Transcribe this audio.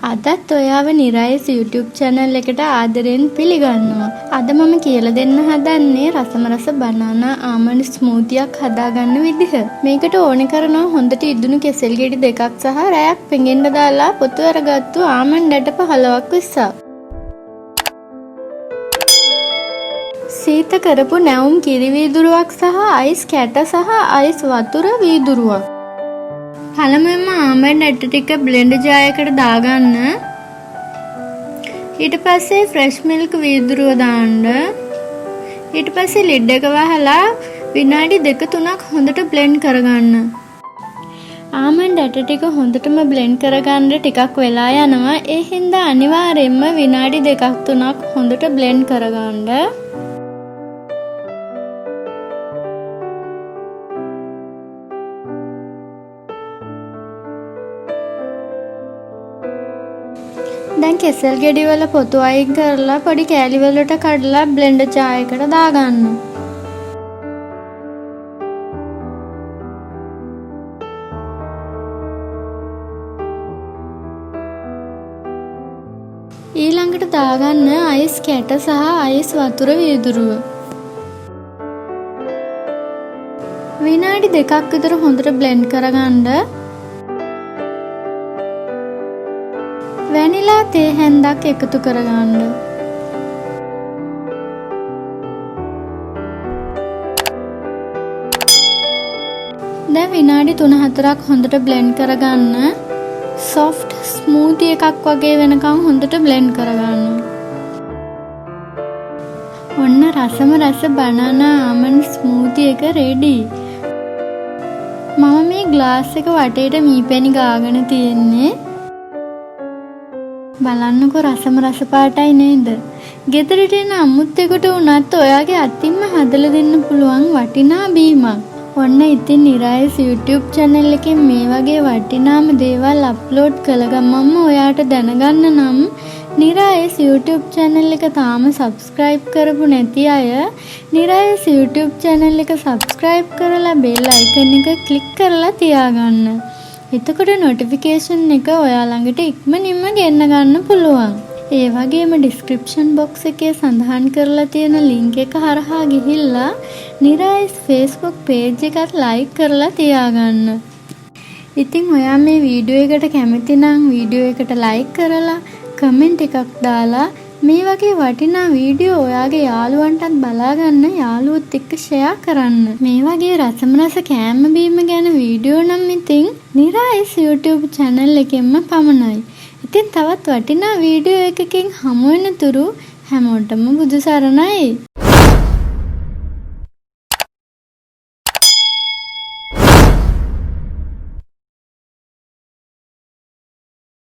අදත් ඔයාව නිරායස් YouTube channel එකට ආදරෙන් පිළිගන්නවා. අද මම කියලා දෙන්න හදන්නේ රසම රස banana almond smoothie එකක් හදාගන්න විදිහ. මේකට ඕනේ කරනවා හොඳට ඉදුණු කෙසෙල් ගෙඩි දෙකක් සහ රැයක් පෙඟෙන්න දාලා පොතු අරගත්තු almond ඇට 15ක් විස්සක්. සීත කරපු නැවුම් කිරි වීදුරුවක් සහ අයිස් කැට සහ අයිස් වතුර වීදුරුවක්. පළමුවෙන්ම ආමන්ඩ් ඇට ටික බ්ලෙන්ඩර් ජාරයකට දාගන්න. ඊට පස්සේ ෆ්‍රෙෂ් මිල්ක් වීදුරුව දාන්න. ඊට පස්සේ ලිඩ් එක වහලා විනාඩි 2-3ක් හොඳට බ්ලෙන්ඩ් කරගන්න. ආමන්ඩ් ඇට ටික හොඳටම බ්ලෙන්ඩ් කරගන්න ටිකක් වෙලා යනවා. ඒ හින්දා අනිවාර්යයෙන්ම විනාඩි 2-3ක් හොඳට බ්ලෙන්ඩ් කරගන්න. දැන් කෙසෙල් ගෙඩි වල පොතු අයින් කරලා පොඩි කෑලි වලට කඩලා බ්ලෙන්ඩර් ජාරයකට දාගන්න. ඊළඟට දාගන්න අයිස් කැට සහ අයිස් වතුර වීදුරුව. විනාඩි 2ක් විතර හොඳට බ්ලෙන්ඩ් කරගන්න. වැනිලා තේ හැන්දක් එකතු කරගන්න. දැන් විනාඩි 3-4ක් හොඳට බ්ලෙන්ඩ් කරගන්න. soft smoothie එකක් වගේ වෙනකම් හොඳට බ්ලෙන්ඩ් කරගන්න. ඔන්න රසම රස banana almond smoothie එක ready. මම මේ ග්ලාස් එක වටේට මීපැණි ගාගෙන තියෙන්නේ. බලන්නකෝ රසම රස පාටයි නේද? ගෙදරට එන අමුත්තෙකුට උනත් ඔයාගේ අතින්ම හදලා දෙන්න පුළුවන් වටිනා බීමක්. ඔන්න ඉතින් නිරායස් YouTube channel එකෙන් මේ වගේ වටිනාම දේවල් අප්ලෝඩ් කළ ගමන්ම ඔයාට දැනගන්න නම් නිරායස් YouTube channel එක තාම subscribe කරපු නැති අය නිරායස් YouTube channel එක subscribe කරලා bell icon එක click කරලා තියාගන්න. එතකොට notification එක ඔයා ළඟට ඉක්මනින්ම ගෙන්න ගන්න පුළුවන්. ඒ වගේම description box එකේ සඳහන් කරලා තියෙන link එක හරහා ගිහිල්ලා නිරායස් Facebook page එකත් like කරලා තියාගන්න. ඉතින් ඔයා මේ වීඩියෝ එකට කැමති නම් වීඩියෝ එකට like කරලා comment එකක් දාලා මේ වගේ වටිනා වීඩියෝ ඔයාගේ යාළුවන්ටත් බලා ගන්න යාළුවොත් එක්ක share කරන්න. මේ වගේ රසම රස කෑම බීම ගැන වීඩියෝ නම් ඉතින් නිරායස් YouTube channel එකෙන්ම පමණයි. ඉතින් තවත් වටිනා වීඩියෝ එකකින් හමු වෙන තුරු හැමෝටම බුදු සරණයි.